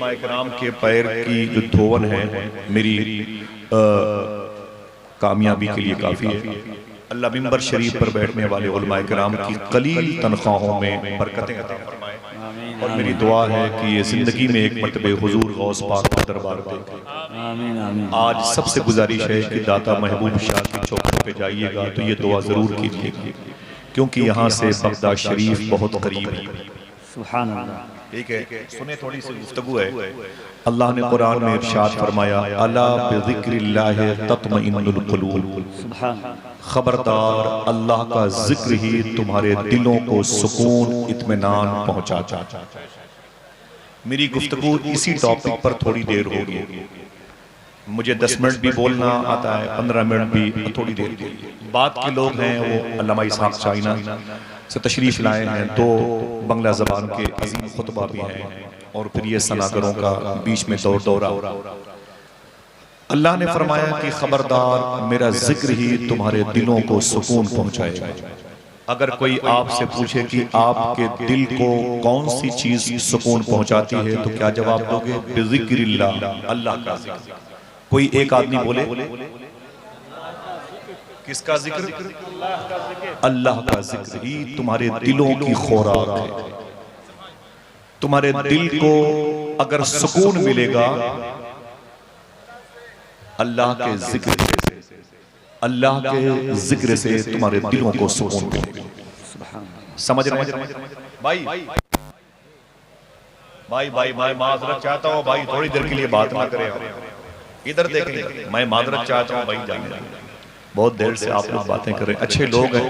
उलमाए किराम के पैर की जो धोवन है मेरी कामयाबी के लिए काफ़ी है। अल्लाह मिंबर शरीफ पर बैठने वाले उलमाए किराम की कलील तनख्वाहों में बरकतें अता फरमाए। और मेरी दुआ है कि ये ज़िंदगी में एक मरतबे हुजूर गौस पाक का दरबार देखें। आज सबसे गुजारिश है कि दाता महबूब शाह की चौखट पे जाइएगा तो ये दुआ ज़रूर कीजिएगा, क्योंकि यहाँ से बगदाद शरीफ बहुत करीब है। सुभान अल्लाह। ठीक है, सुने थोड़ी सी गुफ्तगू है। अल्लाह ने कुरान में इरशाद फरमाया, अला बिज़िक्रिल्लाहि तत्मइन्नुल क़ुलूब। खबरदार, अल्लाह का जिक्र ही तुम्हारे दिलों को सुकून इत्मीनान पहुंचाता है। मेरी गुफ्तगू इसी टॉपिक पर थोड़ी देर होगी। मुझे 10 मिनट भी बोलना आता है, 15 मिनट भी थोड़ी देर के लिए। बात के लोग हैं वो अल्लामा इसहाक़ चाइना से तशरीफ लाए हैं, तो बांग्ला ज़बान के अजीम खुतबा भी हैं और फिर ये सनागरों का बीच में दौरा। अल्लाह ने फरमाया कि खबरदार, मेरा जिक्र ही तुम्हारे दिलों को सुकून पहुंचाएगा। अगर कोई आपसे पूछे कि आपके दिल को कौन सी चीज सुकून पहुंचाती है, तो क्या जवाब दोगे? बिज़िक्रिल्लाह, अल्लाह का जिक्र। कोई एक आदमी बोले, किसका जिक्र? अल्लाह का जिक्र ही तुम्हारे दिलों की खुराक है। तुम्हारे दिल को अगर सुकून मिलेगा अल्लाह के जिक्र से, अल्लाह के जिक्र से तुम्हारे दिलों को सुकून मिलेगा। समझ रहे हैं भाई? भाई भाई मैं माजरत चाहता हूँ भाई, थोड़ी देर के लिए बात ना करें। इधर देखें, मैं माजरत चाहता हूँ भाई, जाने बहुत देर से आप लोग बातें कर रहे हैं। अच्छे लोग हैं,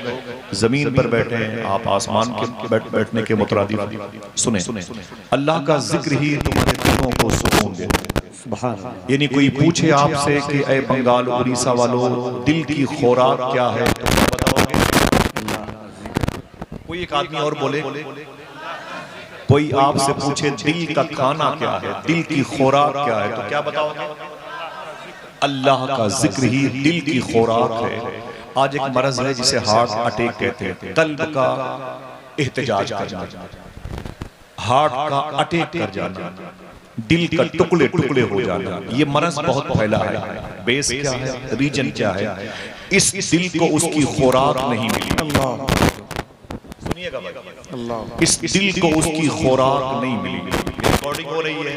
जमीन पर बैठे हैं, आप आसमान के बैठने के मुतरादिफ सुने। अल्लाह का जिक्र ही तुम्हारे दिलों को सुकून देता। यानी कोई पूछे आपसे कि ए बंगाल उड़ीसा वालों, दिल की खुराक क्या है, तो क्या बताओगे? कोई एक आदमी और बोले, कोई आपसे पूछे दिल का खाना क्या है, दिल की खुराक क्या है, तो क्या बताओगे? अल्लाह का जिक्र ही दिल की खुराक है। आज एक मरज है जिसे हार्ट अटैक कहते हैं, कल्ब का एहतजाज कर जाना, हार्ट का अटैक कर जाना, दिल का टुकड़े टुकड़े हो जाना। ये मरज बहुत फैला है। बेस क्या है, रीजन क्या है? इस दिल को उसकी खुराक नहीं मिली। सुनिएगा भाई, इस दिल को उसकी खुराक नहीं मिली। रिकॉर्डिंग हो रही है,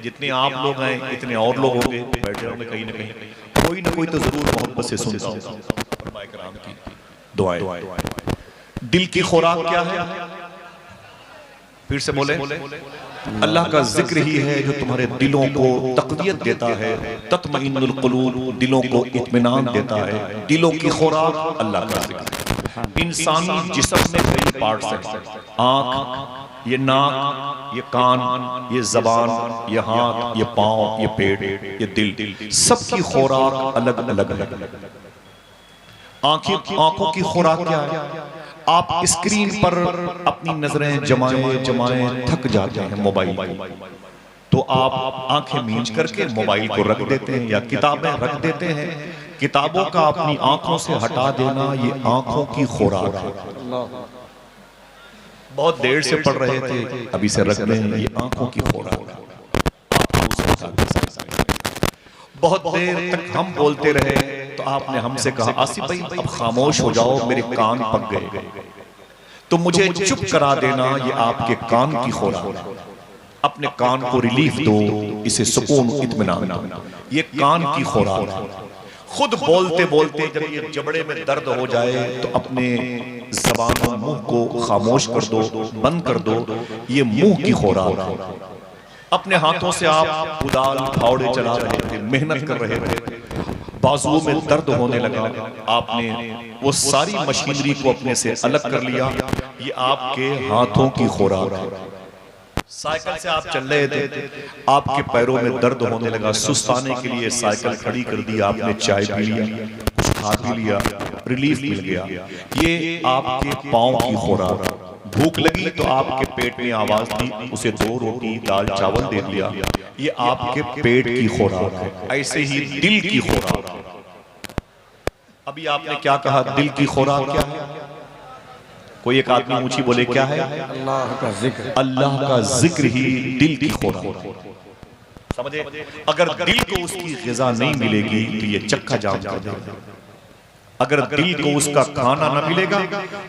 जितने आप लोग हैं इतने और लोग होंगे बैठे होंगे, कहीं ना कहीं कोई ना कोई तो जरूर मोहब्बत से सुनता होगा की दुआएं। दिल की खुराक क्या है? फिर से बोले, अल्लाह का जिक्र ही है जो तुम्हारे दिलों को तक़वियत देता है। तत्मइन्नुल क़ुलूब, दिलों को इत्मीनान देता है। दिलों की खुराक अल्लाह का जिक्र। इंसानी जिस्म में कई पार्ट्स हैं, आँख, ये नाक, ये कान, ये जबान, ये हाथ, ये पाँव, ये पेट, ये दिल, सबकी खुराक अलग अलग है। आंखों की खुराक क्या है? आप स्क्रीन पर अपनी नजरें जमाए जमाए थक जाते हैं मोबाइल को, तो आप आंखें मींच करके मोबाइल को रख देते हैं या किताबें रख देते हैं। किताबों का अपनी आंखों से हटा देना ये आंखों की खुराक है। बहुत देर से पढ़ रहे थे, अभी से रख दें, ये आंखों की खुराक। बहुत देर तक हम बोलते रहे तो आपने हमसे कहा, आसिफ भाई अब खामोश हो जाओ, मेरे कान पक गए, तो मुझे चुप करा देना ये आपके कान की खुराक। अपने कान को रिलीफ दो, इसे सुकून इत्मीनान दो, ये कान की खुराक है। खुद बोलते बोलते जब ये जबड़े में दर्द हो जाए तो अपने ज़बान और मुंह को खामोश कर दो, बंद कर दो, ये मुंह की खुराक है। अपने हाथों से आप कुदाल फावड़े चला रहे थे, मेहनत कर रहे थे, बाजुओं में दर्द होने लगा, आपने वो सारी मशीनरी को अपने से अलग कर लिया, ये आपके हाथों की खुराक है। साइकिल से आप चल रहे थे, आपके पैरों में दर्द होने लगा, सुस्ताने के लिए साइकिल खड़ी कर दी, आपने चाय पी लिया, कुछ खा भी लिया, रिलीफ मिल गया, ये आपके पाँव की खुराक। भूख लगी तो आपके पेट में आवाज दी, उसे 2 रोटी दाल चावल दे दिया, ये आपके पेट की खुराक है। ऐसे ही दिल की खुराक। अभी आपने क्या कहा, दिल की खुराक क्या है? कोई एक आदमी ऊंची बोले क्या है? अल्लाह का जिक्र। अल्लाह का जिक्र ही दिल की खुराक। समझे? अगर दिल को उसकी ग़िज़ा नहीं मिलेगी तो ये चक्का जाम कर देगा। अगर दिल को उसका खाना न मिलेगा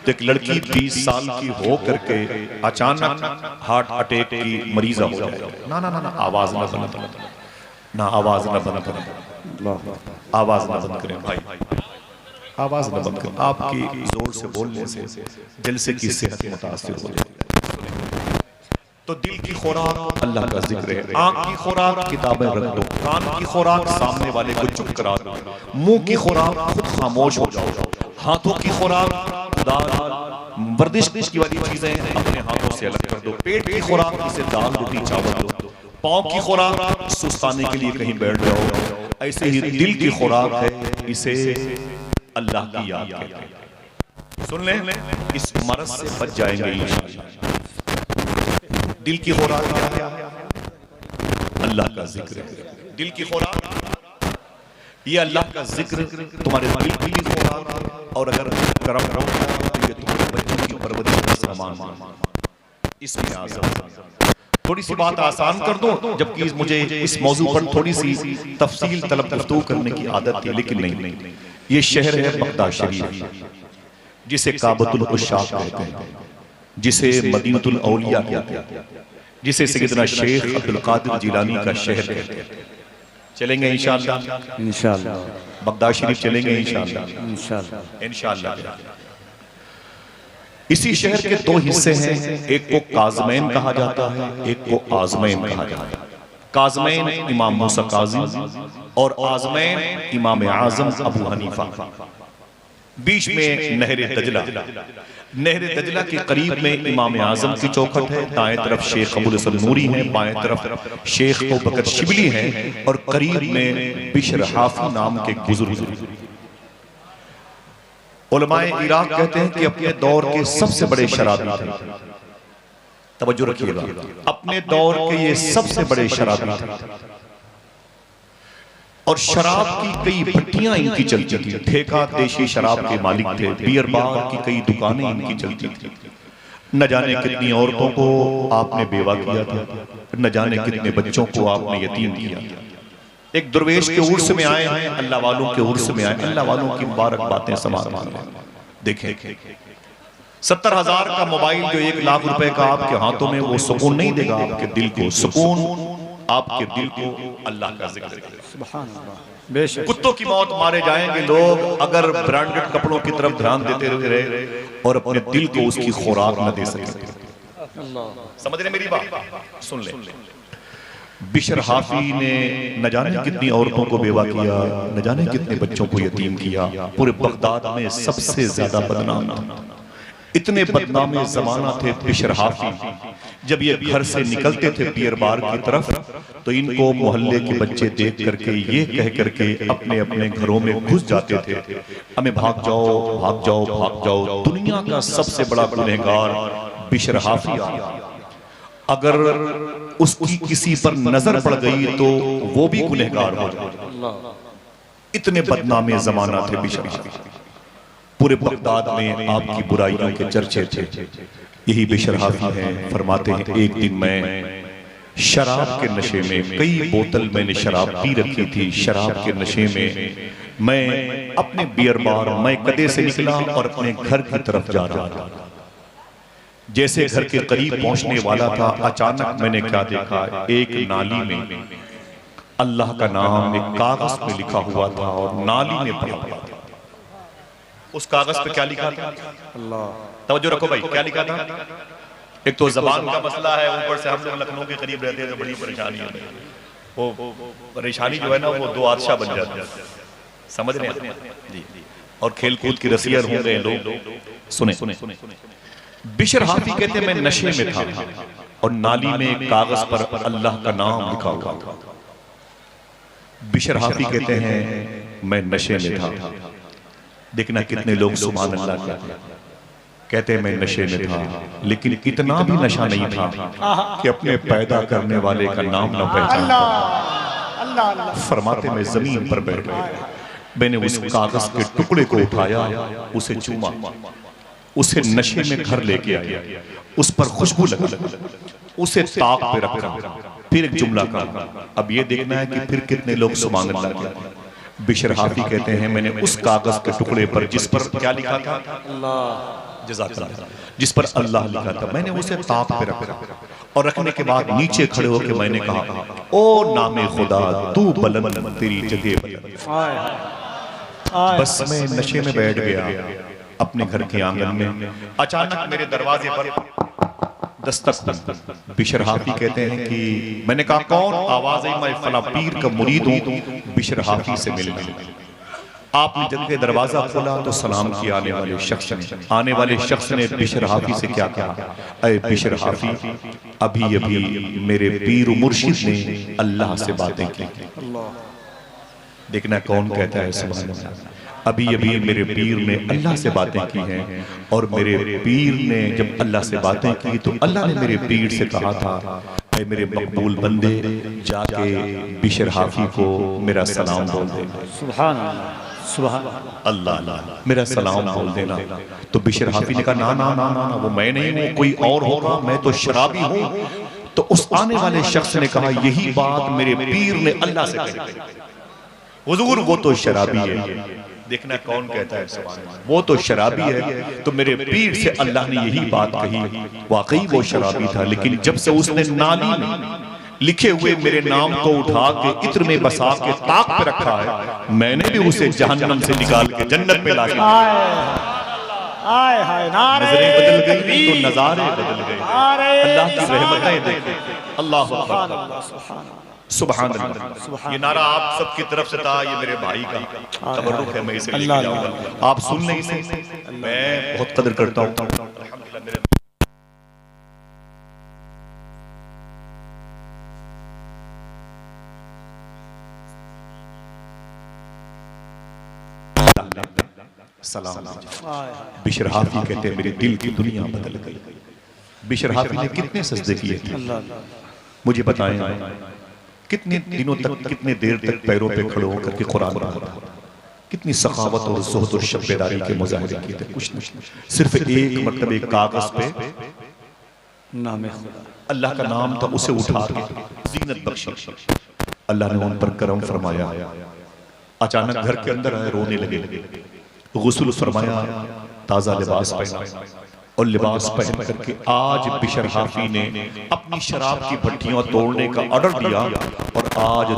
तो एक लड़की 20 साल की हो करके अचानक हार्ट अटैक की मरीजा हो जाएगा। ना ना ना, आवाज ना बंद करें, ना आवाज ना बंद करें, आवाज ना बंद करें भाई, आवाज ना बंद करें। आपकी जोर से बोलने से जलसे की सेहत मुतासिर हो जाएगी। तो दिल की खुराक अल्लाह का जिक्र है। आंख की खुराक किताबें रख दो, कान की खुराक सामने वाले को चुप करा दो, मुंह की खुराक खुद खामोश हो जाओ, हाथों की खुराक खुदा वर्जिश की वाली चीजें अपने हाथों से अलग कर दो, पेट की खुराक इसे दाल रोटी चावल दो, पाँव की खुराक सुस्ताने के लिए कहीं बैठ जाओ। ऐसे ही दिल की खुराक है, इसे अल्लाह की याद कहते हैं। सुन लें, इस मरज से बच जाएंगे इंशाअल्लाह। दिल की खुराक क्या है? अल्लाह का जिक्र। दिल की खुराक ये अल्लाह का जिक्र तुम्हारे दिल की खुराक। और अगर करम करोगे तो ये तुम्हारे बच्चों की परवरिश का सामान। इसमें आज़म थोड़ी सी बात आसान कर दो, जबकि मुझे इस मौजू पर थोड़ी सी तफसील तलब गुफ्तगू करने की आदत थी, लेकिन नहीं। ये शहर है बगदाद शरीफ, जिसे काबतुल उश्शाक कहते हैं, जिसे मदीनतुल औलिया कहते हैं, जिसे सैयदना शेख अब्दुल कादिर जिलानी का शहर कहते हैं। चलेंगे इंशाअल्लाह, इंशाअल्लाह बगदाद शरीफ चलेंगे इंशाअल्लाह, इंशाअल्लाह, इंशाअल्लाह। इसी शहर के दो हिस्से हैं, एक को काज़मैन कहा जाता है, एक को आज़मैन कहा जाता है। काज़मैन इमाम मूसा काज़ी और आज़मैन इमाम आज़म अबू हनीफा। बीच में नहर दजला, नहर दजला के करीब में इमाम आज़म की चौखट है, दाएं तरफ शेख अबुल हसन नूरी है, बाएं तरफ शेख अबूबकर शिबली है, और करीब में बिशर हाफी नाम के बुजुर्ग। उलमाए इराक कहते हैं कि अपने दौर के सबसे बड़े शराबी थे। तवज्जो रखिएगा, अपने दौर के ये सबसे बड़े शराबी थे, और शराब की कई भट्टियां इनकी चलती थी। ठेका देशी शराब के मालिक थे, बियर बार की कई दुकानें इनकी चलती थी। न जाने कितनी औरतों को आपने बेवा किया था, न जाने कितने बच्चों को आपने यतीम किया। एक दुर्वेश के उर्स में आए हैं, अल्लाह वालों के उर्स में आए, अल्लाह वालों की मुबारक बातें समाज देखें। 70,000 का मोबाइल जो 1 लाख रुपए का आपके हाथों में, वो सुकून नहीं देगा आपके दिल को। सुकून आपके दिल को अल्लाह का जिक्र है। कुत्तों की मौत मारे जाएंगे लोग अगर ब्रांडेड कपड़ों की तरफ ध्यान देते रहे और अपने दिल को उसकी खुराक न दे सके। समझ रहे मेरी बात? सुन ले। बिशर हाफी ने न जाने कितनी औरतों को बेवा किया, न जाने कितने बच्चों को यतीम किया। पूरे बगदाद में सबसे ज्यादा बदनाम था। इतने बदनाम जमाना थे बिशर हाफी। जब ये घर से निकलते थे बियर बार की तरफ, तो इनको मोहल्ले के बच्चे देख करके ये कह करके अपने अपने घरों में घुस जाते थे, हमें भाग जाओ भाग जाओ भाग जाओ। दुनिया का सबसे बड़ा गुनहगार बिशर हाफी आ, अगर उसकी किसी पर नजर पड़ गई तो वो भी गुनहगार हो जाए। इतने बदनाम जमाना थे बिशर हाफी। पूरे बगदाद में आपकी बुराइयों के चर्चे थे। यही बिशर हाफी हैं, फरमाते हैं एक दिन मैं शराब के नशे में, कई बोतल मैंने शराब पी रखी थी, शराब के नशे में मैं अपने बियर बार मैं कदे से निकला और अपने घर की तरफ जा रहा था। जैसे घर के करीब पहुंचने वाला था, अचानक मैंने क्या देखा, एक नाली में अल्लाह का नाम एक कागज पे लिखा हुआ था और नाली में पड़ा हुआ था। उस कागज पे क्या लिखा था? अल्लाह। तवज्जो रखो भाई, क्या लिखा था? एक तो जबान का मसला है, ऊपर से हम लोग लखनऊ के करीब रहते हैं तो बड़ी परेशानी है। वो परेशानी जो है ना, वो दो आदशाह बन जाती है। समझ रहे हैं जी? और खेल कूद की रसियत हो गए लोग। सुने, बिशर हाफी कहते मैं नशे में था और नाली में एक कागज पर अल्लाह का नाम लिखा हुआ था। बिशर हाफी कहते हैं मैं नशे में था। देखना कितने लोग सुभान अल्लाह कहते हैं मैं नशे में था, लेकिन इतना भी नशा नहीं था कि अपने पैदा करने वाले का नाम न पहचान। फरमाते मैं जमीन पर बैठ गया, मैंने उस कागज के टुकड़े को उठाया, उसे चूमा उसे नशे में घर लेके आया, उस पर खुशबू लगा, उसे ताक पे रखा, फिर एक जुमला कहा। अब ये देखना है कि फिर कितने लोग सुभान अल्लाह कहते हैं। बिशर हाफी कहते हैं मैंने उस कागज के टुकड़े पर जिस पर क्या लिखा था, अल्लाह जज़ाकल्लाह, जिस पर अल्लाह लिखा था, मैंने उसे ताक पे रखा और रखने के बाद नीचे खड़े होकर मैंने कहा, ओ नामे खुदा तू बुलंद तेरी जगह बुलंद। बस मैं नशे में बैठ गया अपने घर के आंगन में। अचानक मेरे दरवाजे पर दस्तक। बिशर हाफी कहते हैं कि मैंने कहा कौन? आवाज आई मैं फला पीर का मुरीद हूं, बिशर हाफी से मिलना। आपने जब के दरवाजा खोला तो सलाम किया आने वाले शख्स ने। आने वाले शख्स ने बिशर हाफी से क्या कहा, अरे बिशर हाफी अभी अभी मेरे पीर मुर्शिद ने अल्लाह से बातें की। देखना कौन कहता है सुभान अल्लाह। अभी अभी मेरे पीर ने अल्लाह से बातें की हैं और मेरे पीर ने जब अल्लाह से बातें की तो अल्लाह ने मेरे पीर से कहा था, ऐ मेरे मकबूल बंदे जाके बिशर हाफी को मेरा सलाम बोल दे। सुभान अल्लाह, सुभान अल्लाह, मेरा सलाम बोल देना। तो बिशर हाफी ने कहा ना ना ना ना, वो मैं नहीं हूँ, कोई और होगा, मैं तो शराबी हूँ। तो उस आने वाले शख्स ने कहा यही बात मेरे पीर ने अल्लाह से कही। हुजूर वो तो शराबी है। देखना कौन कहता है सुभान अल्लाह, वो तो शराबी है। तो मेरे पीर से अल्लाह ने यही बात कही। वाकई वो शराबी था, लेकिन जब से उसने नाली में लिखे हुए मेरे नाम को उठा के इत्र में बसा के ताक पे रखा है, मैंने भी उसे जहन्नम से निकाल के जन्नत में ला दिया। नजरें बदल गई तो नजारे बदल गए। अल्लाह की रहमतें देखें। अल्लाह अकबर, सुभान अल्लाह। ये नारा आप सबकी तरफ से था, ये मेरे भाई का तबर्रुक है, मैं इसे लेके जाऊंगा। आप सुन नहीं सकते, मैं बहुत कदर करता हूँ अल्हम्दुलिल्लाह। मेरे सलाम। बिशर हाफी कहते हैं मेरे दिल की दुनिया बदल गई। बिशर हाफी ने कितने सजदे किए थे मुझे बताएं, कितने दिनों तक, कितने देर तक पैरों पे खड़े होकर के कुरान पढ़ा था, कितनी सखावत और ज़ुहद और शब्बेदारी के मुजाहिरे किए थे। कुछ नहीं, सिर्फ एक मरतबे कागज पे नाम खुदा, अल्लाह का नाम था, उसे उठा के ज़ीनत बख्शी। अल्लाह ने उन पर करम फरमाया। अचानक घर के अंदर आए, रोने लगे, गुस्ल फरमाया, ताज़ा लिबास पहना और लिबास पहन करके आज बिशर हाफी ने अपनी शराब की भट्टियां तोड़ने का ऑर्डर दिया और आज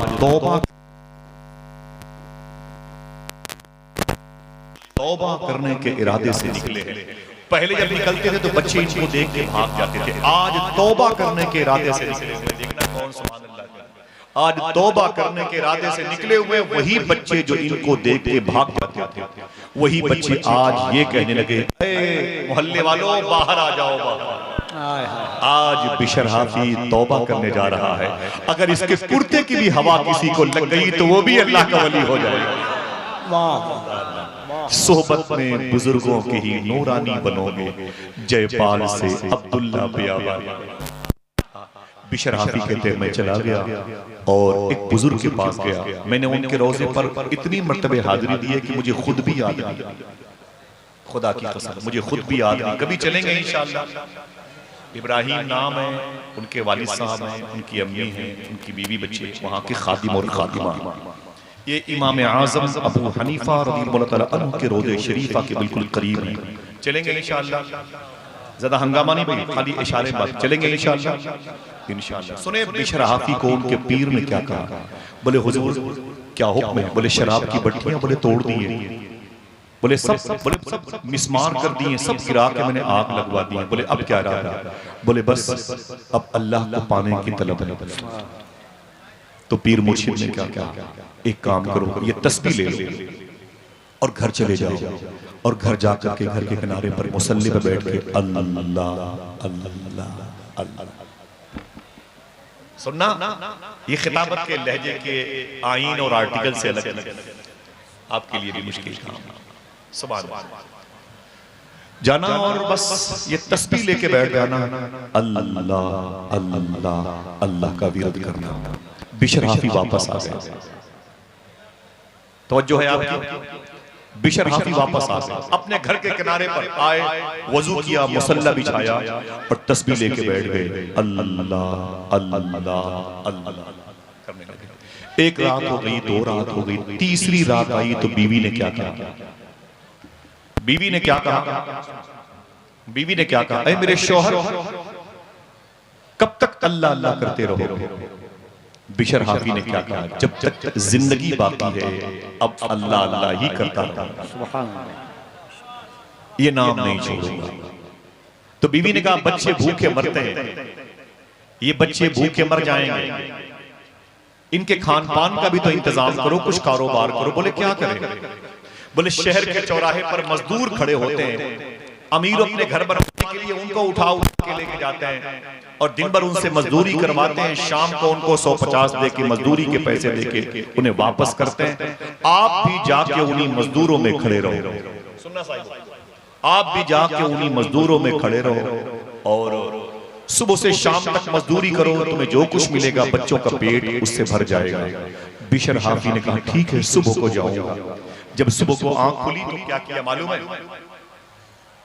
तौबा करने के इरादे से निकले हैं। पहले जब निकलते थे तो बच्चे इनको देख के भाग जाते थे, आज तौबा करने के इरादे से निकले। देखना कौन सुभान अल्लाह। आज तौबा करने के इरादे से निकले हुए वही बच्चे जो इनको देख के भाग जाते थे, वही बच्चे आज ये कहने लगे, मोहल्ले वालों बाहर आ जाओ बाहर। आज बिशर हाफी तौबा करने जा रहा है। अगर इसके कुर्ते की भी हवा किसी को लग गई तो वो भी अल्लाह का वली हो जाएगा। सोहबत में बुजुर्गों की ही नूरानी बनोगे, जयपाल से अब्दुल्ला बियाबान। बिशर हाफी कहते हैं मैं चला गया और एक बुजुर्ग के पास गया। मैंने उनके रोजे पर इतनी मर्तबे हाजिरी दी है कि मुझे खुद भी याद नहीं, खुदा की कसम मुझे खुद भी याद नहीं। कभी चलेंगे इंशाअल्लाह। इब्राहिम नाम है, उनके वालिद साहब हैं, उनकी अम्मी हैं, उनकी बीवी बच्चे वहाँ के खादिम और खादिमा। ये इमाम आज़म अबू हनीफा रज़ियल्लाहु तआला अन्हु के रोज़े शरीफा के बिल्कुल करीब हैं। चलेंगे इंशाअल्लाह, ज़्यादा हंगामा नहीं भाई, खाली इशारे बात। चलेंगे इंशाअल्लाह, इंशाअल्लाह। सुने बिशर हाफी को उनके पीर ने क्या कहा। बोले हुजूर क्या हुक्म है। बोले शराब की भट्टियां बोले तोड़ दिए, बोले सब मिसमार कर दिए, सब गिरा के मैंने आग लगवा दी। बोले अब क्या रहा है। बोले बस अब अल्लाह को पाने की तलब है। तो पीर मुर्शिद ने क्या कहा, एक काम करो, ये तस्बीह ले लो और घर चले जाओ और घर जाकर के घर के किनारे पर मुसल्ले पर बैठ के अल्लाह अल्लाह अल्लाह। सुनना, ये खिताबत के लहजे के आईन और आर्टिकल से अलग आपके लिए भी मुश्किल काम। सुभान अल्लाह जाना और बस ये तस्बीह लेके बैठ जाना, अल्लाह अल्लाह अल्लाह का विरद करना। बिशर हाफी वापस आ गया। तवज्जो है आपकी। बिशर हाफी वापस आ गए, अपने घर के किनारे पर आए, वजू किया, मुसल्ला बिछाया और तस्बीह लेके बैठ गए। अल्लाह अल्लाह अल्लाह करने लगे। एक रात हो गई, दो रात हो गई, तीसरी रात आई तो बीवी ने क्या कहा? बीवी ने क्या कहा? बीवी ने क्या कहा? ऐ मेरे शौहर, कब तक अल्लाह अल्लाह करते रहो? बिशर हाफी ने क्या कहा? जब तक जिंदगी बाकी है अब अल्लाह अल्लाह ही करता रहा, ये नाम नहीं छोड़ूंगा। तो बीवी ने कहा बच्चे भूखे मरते हैं, ये बच्चे भूखे मर जाएंगे, इनके खान पान का भी तो इंतजाम करो, कुछ कारोबार करो। बोले क्या करें? बोले शहर के चौराहे पर मजदूर खड़े होते हैं, अमीर अपने घर बनवाने के लिए उनको उठा के लेके जाते हैं और दिन भर उनसे मजदूरी करवाते हैं, शाम को उनको 150 दे के मजदूरी के पैसे देके उन्हें वापस करते हैं। आप भी जाके उन्हीं मजदूरों में खड़े रहो। सुनना साहिब, आप भी जाके उन्हीं मजदूरों में खड़े रहो और सुबह से शाम तक मजदूरी करो, तुम्हें जो कुछ मिलेगा बच्चों का पेट उससे भर जाएगा। बिशर हाफी ने कहा ठीक है, सुबह को जाऊंगा। जब सुबह को आंख खुली तो क्या किया मालूम है?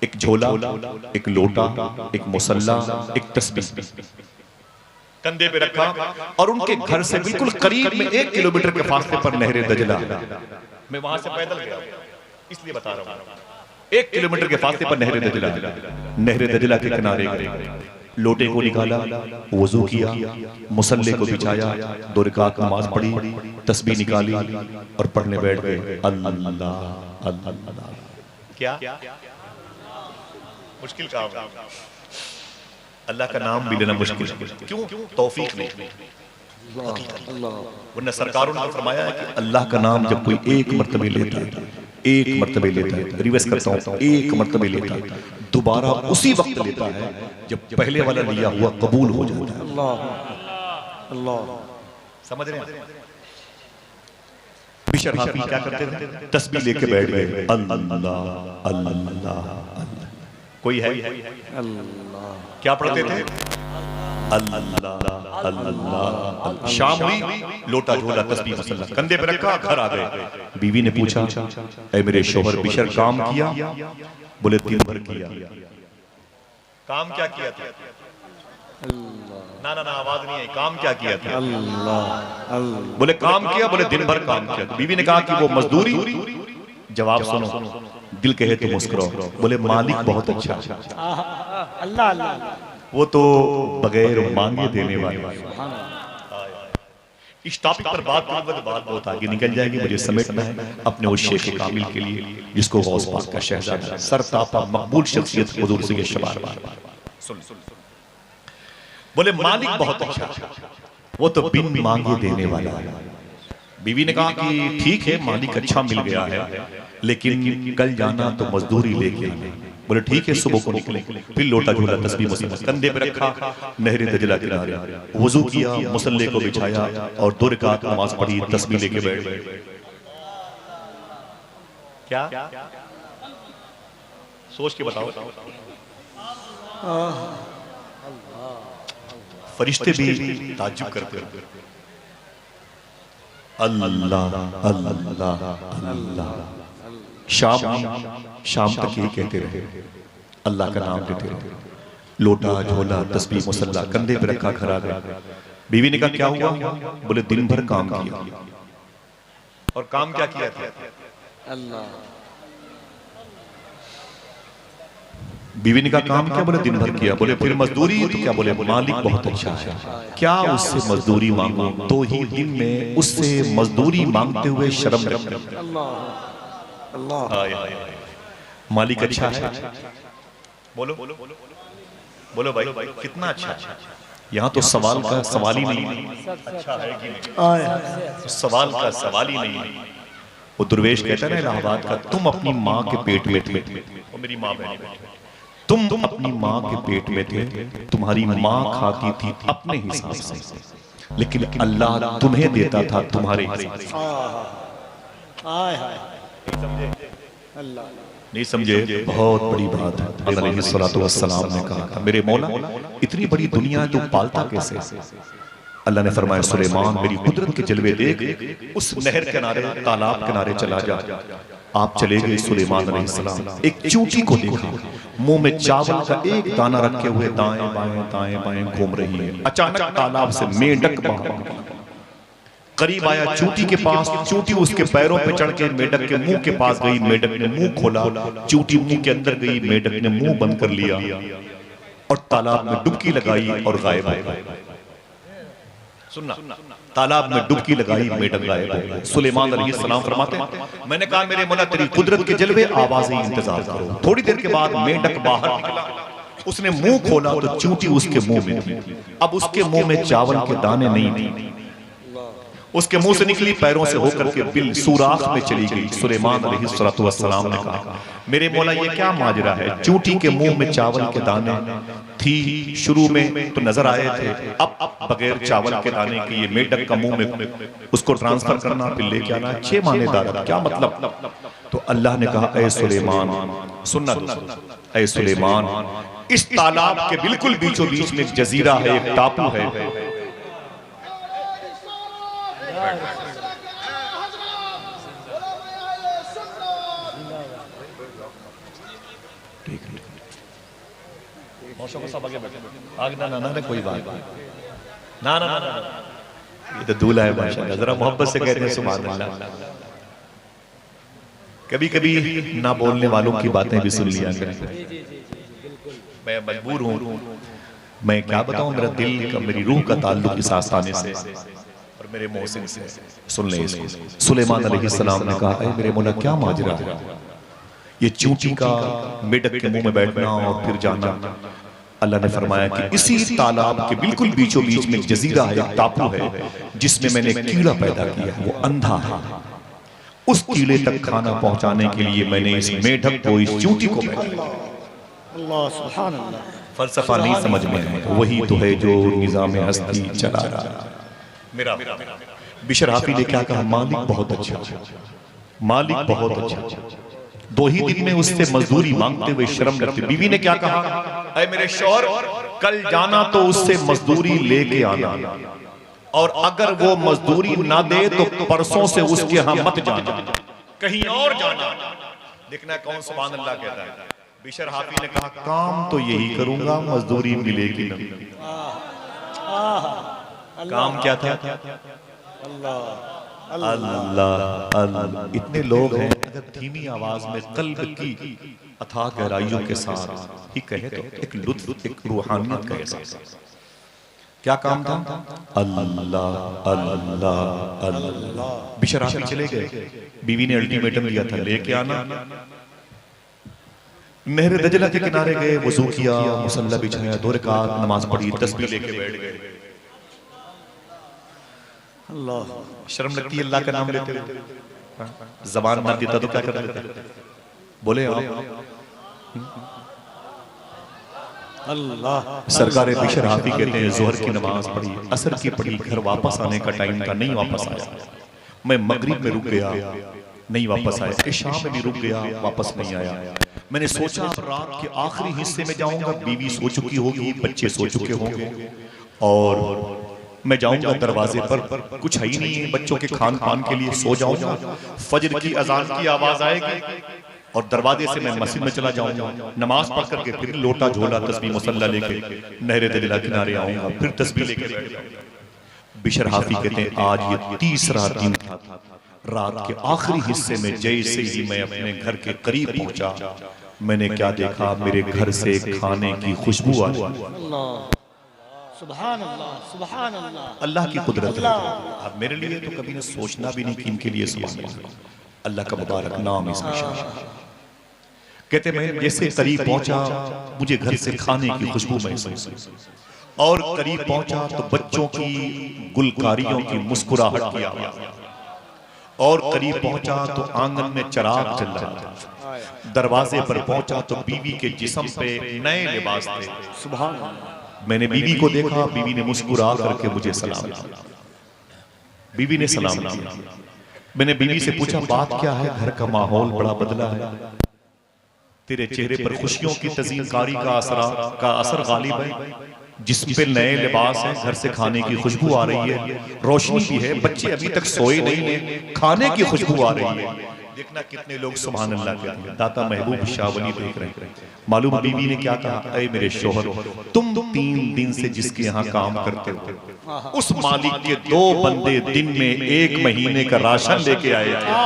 एक झोला, एक लोटा, एक मुसल्ला, एक तस्बीह कंधे पे रखा और उनके घर से बिल्कुल करीब में 1 किलोमीटर के फासले पर नहरे दजला, मैं वहां से पैदल गया इसलिए बता रहा हूं, 1 किलोमीटर के फासले पर नहरे दजला, नहरे दजला के किनारे गए, लोटे को निकाला, वजू किया, मुसल्ले को बिछाया, 2 रकात नमाज पढ़ी, तस्बीह निकाली और पढ़ने बैठ गए। अल्लाह अल्लाह। क्या मुश्किल काम है, अल्लाह का नाम भी लेना मुश्किल। क्यों? तौफीक नहीं। वरना सरकारों ने फरमाया है कि अल्लाह का नाम जब कोई एक मर्तबे लेता है, एक मर्तबे लेता है, रिवर्स करता हूं, एक मर्तबे लेता है, दोबारा उसी वक्त लेता है जब पहले वाला लिया हुआ कबूल हो जाता है। अल्लाह अल्लाह, समझ रहे हैं? बिशर हाफी क्या करते थे? तस्बीह लेके बैठ गए। अल्लाह अल्लाह। कोई है? अल्लाह। क्या पढ़ते थे? अल्लाह अल्लाह। शाम हुई, लोटा झोला तस्बीह मुसल्ला कंधे पे रखा, घर आ गए। बीवी ने पूछा ऐ मेरे शौहर बिशर काम किया? बोले दिन भर किया। काम क्या किया था? ना ना ना, आवाज नहीं आई। काम क्या किया था? अल्लाह। बोले काम किया? बोले दिन भर काम किया। बीवी ने कहा कि वो मजदूरी? जवाब सुनो, दिल कहे तो मुस्कुराओ। बोले मालिक बहुत अच्छा, अल्लाह अल्लाह, वो तो बगैर मांगे देने वाला। इस टॉपिक पर बात करूंगा तो बात बहुत आगे निकल जाएगी, मुझे समेटना है अपने उस शेख कामिल के लिए जिसको गौस पाक का शहजादा, सरतापा मकबूल शख्सियत हुजूर से शबार सुन। बोले मालिक बहुत अच्छा, वो तो बिन मांगे देने वाला है। बीवी ने कहा कि ठीक है, मालिक अच्छा मिल गया है, लेकिन कल जाना तो मजदूरी लेके आना। बोले ठीक है, सुबह को निकले, फिर लोटा झोला तस्बीह मुसल्ला कंधे पे रखा, नहरे दजला किनारे वजू किया, मुसल्ले को बिछाया और 2 रकात नमाज पढ़ी, तस्बीह लेके बैठ गए। क्या सोच के बताओ? फरिश्ते भी ताज्जुब करते हैं। अल्लाह अल्लाह अल्लाह। शाम तक यही कहते रहे, अल्लाह का नाम लेते रहे। लोटा झोला तस्बीह मुसल्ला कंधे पे रखा, घर आ गया। बीवी ने कहा क्या हुआ? बोले दिन भर काम किया। और काम क्या किया था? अल्लाह। बीवी ने कहा काम क्या? बोले दिन भर किया। बोले फिर मजदूरी? तो क्या? बोले मालिक बहुत अच्छा है, क्या उससे मजदूरी मांगो? तो ही दिन में उससे मजदूरी मांगते हुए शर्म लगती। अल्लाह। मालिक अच्छा है। बोलो बोलो भाई, कितना अच्छा है। यहाँ तो सवाल का सवाल ही नहीं, अच्छा है कि नहीं, सवाल का सवाल ही नहीं। वो दुर्वेश कहता है ना इलाहाबाद का, तुम अपनी माँ के पेट में थे, वो मेरी माँ बहन, तुम अपनी माँ के पेट में थे, तुम्हारी माँ खाती थी अपने हिसाब से, लेकिन अल्लाह तुम्हें देता था तुम्हारे हिसाब से। नहीं समझे? बहुत बड़ी बात है। अलैहिस्सलातु वस्सलाम ने कहा था, मेरे मौला इतनी बड़ी दुनिया है, तू पालता कैसे? अल्लाह ने फरमाया, सुलेमान मेरी कुदरत के जलवे देख, उस नहर किनारे, तालाब किनारे चला जा, आप चले गए सुलेमान अलैहिस्सलाम, एक चूंटी को देखा मुंह में चावल का एक दाना रखे हुए दाएं बाएं घूम रही है। अचानक तालाब से मेंढक बाहर करीब आया चूंटी के पास, चूंटी उसके पैरों पे चढ़ के मेंढक के मुंह के पास गई, मेंढक ने मुंह खोला, चूंटी मुंह के अंदर गई, मेंढक ने मुंह बंद कर लिया और तालाब में डुबकी लगाई और गायब हो गई। सुनना, तालाब में डुबकी लगाई, मेंढक गायब हो गई। सुलेमान अलैहिस्सलाम फरमाते हैं, मैंने कहा मेरे मौला तेरी कुदरत के जलवे, आवाज़ ही इंतजार करो। थोड़ी देर के बाद मेंढक बाहर निकला, उसने मुंह खोला तो चूंटी उसके मुंह में थी। अब उसके मुंह में चावल के दाने नहीं थे, उसके मुंह से निकली पैरों से होकर के बिल सुराख में चली गई। सुलेमान अलैहिस्सलाम ने कहा मेरे मौला ये क्या माजरा है, चूंटी के मुंह में चावल के दाने थी, शुरू में तो नजर आए थे, अब बगैर चावल के दाने के ये मेंढक का मुंह में उसको ट्रांसफर करना फिर लेके आना, 6 मानेदार, क्या मतलब? तो अल्लाह ने कहा ऐ सुलेमान, सुनना ऐ सुलेमान, इस तालाब के बिल्कुल बीचों बीच में एक जजीरा है, एक टापू है, कोई बात ना, ये तो दूल्हा है माशाअल्लाह, जरा मोहब्बत से कहते हैं सुभान अल्लाह। कभी कभी ना बोलने वालों की बातें भी सुन लिया करें। मैं मजबूर हूँ, मैं क्या बताऊं, मेरा दिल का, मेरी रूह का ताल्लुक इस आस्थाने से और मेरे मोहसिन से। सुन ले इसको। सुलेमान अलैहिस्सलाम ने कहा ऐ मेरे मौला क्या माजरा है, ये चूंटी का मेंढक के मुंह में बैठना और फिर जाना। अल्लाह ने फरमाया कि इसी तालाब के बिल्कुल बीचों बीच में एक जजीरा है, एक टापू है, जिसमें मैंने एक कीड़ा पैदा किया है, वो अंधा है। उस कीड़े तक खाना पहुंचाने के लिए मैंने इस मेंढक को, इस चूंटी को अल्लाह सुभान अल्लाह। फलसफा नहीं समझ में है, वही तो है जो निजाम हस्ती चला रहा है। मेरा बिशर हाफी ने क्या कहा, मालिक बहुत अच्छा, मालिक बहुत अच्छा। 2 ही दिन में उससे मजदूरी मांगते हुए शर्म लगती। बीवी ने क्या कहा, ऐ मेरे शौहर, कल जाना तो उससे मजदूरी लेके आना, और अगर वो मजदूरी ना दे तो परसों से उसके यहाँ मत जाना, कहीं और जाना। देखना कौन सुभान अल्लाह कहता है। बिशर हाफी ने कहा काम तो यही करूंगा, मजदूरी मिलेगी नहीं। काम क्या था? अल्लाह अल्लाह। इतने लोग हैं, अगर धीमी आवाज में कल्ब की अथाह गहराइयों के साथ ही कहे तो एक लुत्फ, एक रूहानियत का एहसास। क्या काम था? अल्लाह अल्लाह अल्लाह। बिशर हाफी चले गए, बीवी ने अल्टीमेटम दिया था लेके आना। नहर दजला के किनारे गए, वजू किया, मुसल्ला बिछाया, 2 रकात नमाज पढ़ी, तस्बीह लेके बैठ गए। अल्लाह, शर्म लगती है अल्लाह का नाम लेते हुए, जबान ना देता तो क्या कर देते? बोले अल्लाह। सरकार बिशर हाफी कहते हैं जोहर की नमाज पढ़ी, असर की पढ़ी, घर वापस आने का टाइम था, नहीं वापस आया। मैं मगरिब में रुक गया, नहीं वापस आया। इशा में भी रुक गया, वापस नहीं आया। मैंने सोचा रात के आखिरी हिस्से में जाऊंगा, बीवी सो चुकी होगी, बच्चे सो चुके होंगे, और मैं जाऊंगा दरवाजे पर, कुछ है ही नहीं है बच्चों के खान पान के लिए, सो जाऊंगा। फजर की अजान की आवाज आएगी और दरवाजे से मैं मस्जिद में चला जाऊंगा, नमाज पढ़ करके फिर लोटा झोला तस्बीह मुसल्ला लेके नहर दजला किनारे आऊंगा, फिर तस्बीह लेके बैठ जाऊंगा। बिशर हाफी कहते हैं आज ये 3रा दिन था। रात के आखिरी हिस्से में जैसे ही मैं अपने घर के करीब पहुंचा, मैंने क्या देखा, मेरे घर से खाने की खुशबू आ रही। सुभान अल्लाह, सुभान अल्लाह। अल्लाह की कुदरत है। अब मेरे लिए तो कभी ने सोचना भी नहीं कि इनके लिए सुभान अल्लाह। अल्लाह का मुबारक नाम इसमें शामिल। कहते मैं जैसे करीब पहुंचा, मुझे घर से खाने की खुशबू महसूस हुई, और करीब पहुंचा तो बच्चों की गुलकारियों की मुस्कुराहट की आवाज, और करीब पहुंचा तो आंगन में चिराग जल रहा था। दरवाजे पर पहुंचा तो बीवी के जिस्म पे नए लिबास थे। सुभान अल्लाह। मैंने बीवी को देखा, बीवी ने मुस्कुरा करके मुझे सलाम किया। बीवी ने सलाम किया। मैंने बीवी से पूछा बात क्या है, घर का माहौल बड़ा बदला है, तेरे चेहरे पर खुशियों की तज़ीनकारी का असर गालिब है, जिस्म पे नए लिबास हैं, घर से खाने की खुशबू आ रही है, रोशनी भी है, बच्चे अभी तक सोए नहीं है, खाने की खुशबू आ रही है। देखना कितने लोग सुभान अल्लाह कहते हैं। दाता महबूब शाह वली देख रहे हैं। मालूम बीवी ने क्या कहा, ऐ मेरे शोहर, तुम 3 दिन से जिसके यहाँ काम करते हो उस मालिक के 2 बंदे दिन में 1 महीने का राशन लेके आए थे।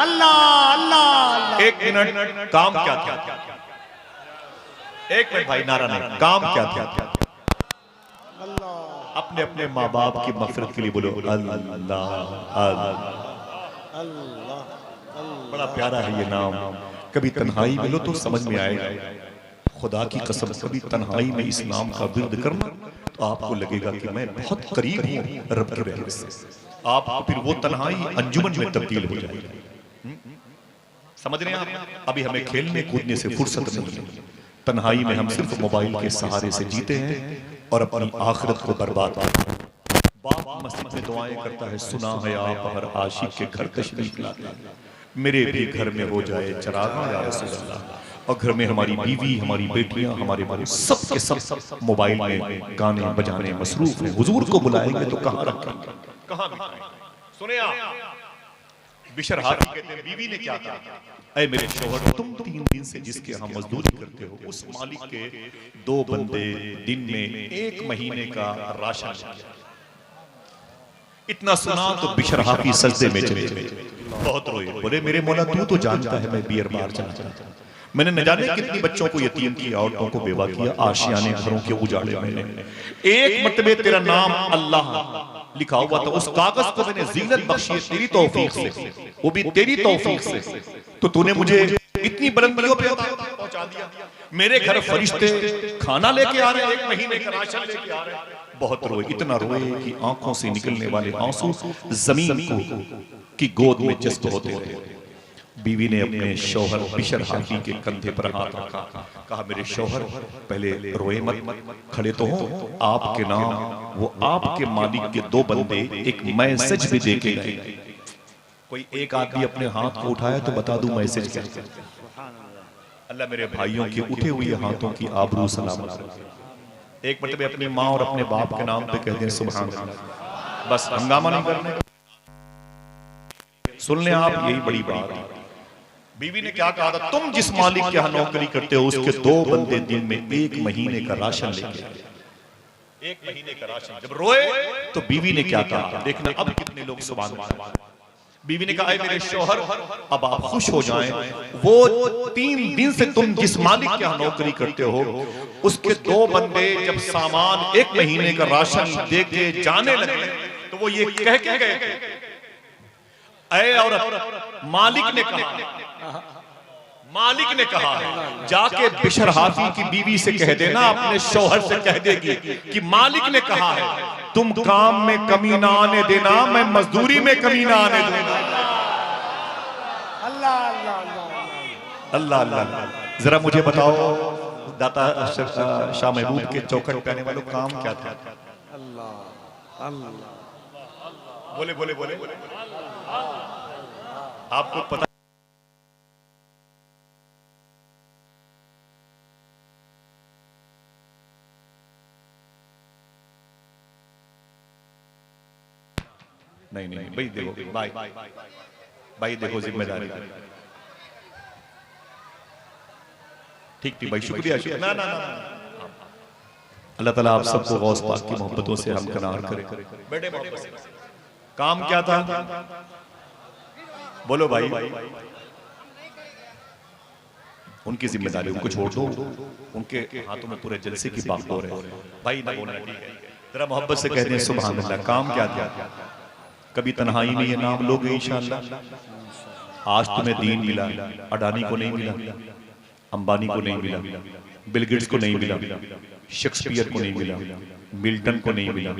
अल्लाह अल्लाह अल्लाह। 1 मिनट, काम क्या था? 1 मिनट भाई, नारा नहीं, काम क्या था? अपने अपने माँ बाप की मग़फ़िरत के लिए बोलो अल्लाह अल्लाह। बड़ा प्यारा है ये नाम। कभी तन्हाई में लो तो समझ में आएगा। खुदा की कसम, कभी तन्हाई में इस नाम का विर्द करना तो आपको लगेगा कि मैं बहुत करीब हूँ रब की रहमत से। आप फिर वो तन्हाई अंजुमन में तब्दील हो जाएगी। समझ रहे हैं आप? अभी हमें खेलने कूदने से फुर्सत नहीं है। तन्हाई में हम सिर्फ मोबाइल के सहारे से जीते हैं और अपनी आखिरत को बर्बाद करते हैं। बाप मस्जिद में दुआएं करता है, सुना है आप हर आशिक के घर तशरीफ लाते हैं, मेरे भी घर में हो जाए चरागा या रसूल अल्लाह। और घर में हमारी बीवी, हमारी बेटियां, हमारे बारे सब के सब मोबाइल में गाने बजाने मसरूफ हैं। हुजूर को बुलाएंगे तो कहाँ रखेंगे, कहाँ बिठाएंगे? सुने आप, बिशर हाथी कहते हैं बीवी ने क्या कहा, ऐ मेरे शौहर, तुम 3 दिन से जिसके यहाँ मजदूरी करते हो उस मालिक के 2 बंदे दिन में 1 महीने का राशन। इतना सुना तो बिशर हाथी सजदे में चले गए, बहुत रोए। बोले मेरे मौला तू तो जानता है मैं बियर बार चला जाता, मैंने न जाने कितनी बच्चों को यतीम किया, औरतों को बेवा किया, आशियाने घरों के उजाड़े मैंने। एक मर्तबे तेरा नाम अल्लाह लिखा हुआ था, उस कागज को मैंने जीनत बख्शी तेरी तौफीक से, वो भी तेरी तौफीक से। तो तूने मुझे इतनी बुलंदियों पे पहुंचा दिया। मेरे घर फरिश्ते खाना लेके आ रहे हैं, 1 महीने का राशन लेके आ रहे हैं। बहुत रोए, इतना रोए कि आंखों से निकलने वाले आंसू जमीन को की गोद में जज्ब होते रहे। बीवी ने अपने शौहर बिशर हाथी के कंधे पर हाथ रखा, कहा मेरे शौहर पहले रोए मत, खड़े तो हो, आपके नाम वो आपके मालिक के 2 बंदे एक मैसेज भी दे के गए। कोई एक आदमी अपने हाथ को उठाया तो बता दूं मैसेज क्या है। अल्लाह मेरे भाइयों के उठे हुए हाथों की आबरू सलामत। एक मर्तबे अपनी माँ और अपने बाप के नाम पे कहते हैं सुभान अल्लाह। बस हंगामा नहीं करने, सुन लें आप, यही बड़ी बात है। बीवी ने क्या कहा था, तुम जिस मालिक के यहाँ नौकरी करते हो उसके 2 बंदे दिन में 1 महीने का राशन लेके आए। 1 महीने का राशन। जब रोए तो बीवी ने क्या कहा, देखना अब कितने लोग सुभान अल्लाह। बीवी ने कहा मेरे शौहर अब आप खुश हो जाएं, वो 3 दिन से तुम जिस मालिक के यहाँ नौकरी करते हो उसके 2 बंदे जब सामान 1 महीने का राशन दे के जाने लगे तो वो ये कह के गए, ऐ औरत, मालिक ने कहा है जाके बिशर हाथी की बीवी से कह देना, अपने शौहर से कह देगी कि मालिक ने कहा है तुम काम में कमी ना आने देना, मैं मजदूरी में कमी ना आने दूंगा। अल्लाह अल्लाह अल्लाह अल्लाह। जरा मुझे बताओ दाता शाह महबूब के चौखट पे आने वालों काम क्या था? अल्लाह अल्लाह। बोले बोले बोले आपको पता नहीं नहीं भाई, देखो भाई देखो जिम्मेदारी। ठीक ठीक भाई, शुक्रिया ना ना ना। अल्लाह ताला आप सबको गौस पाक की मोहब्बतों से हमकनार करे। बेटे मोहब्बत से काम क्या था बोलो भाई? उनकी जिम्मेदारी, उनको छोड़ दो, उनके हाथों में पूरे जलसे की बात हो रही है भाई, ना बोलना ठीक है। जरा मोहब्बत से कहते हैं सुभान अल्लाह। काम क्या था? कभी तन्हाई में ये नाम लोगे इंशाअल्लाह। आज तुम्हें दीन मिला, अडानी को नहीं मिला, अंबानी को नहीं मिला, बिल गेट्स को नहीं मिला, शेक्सपियर को नहीं मिला, मिल्टन को नहीं मिला,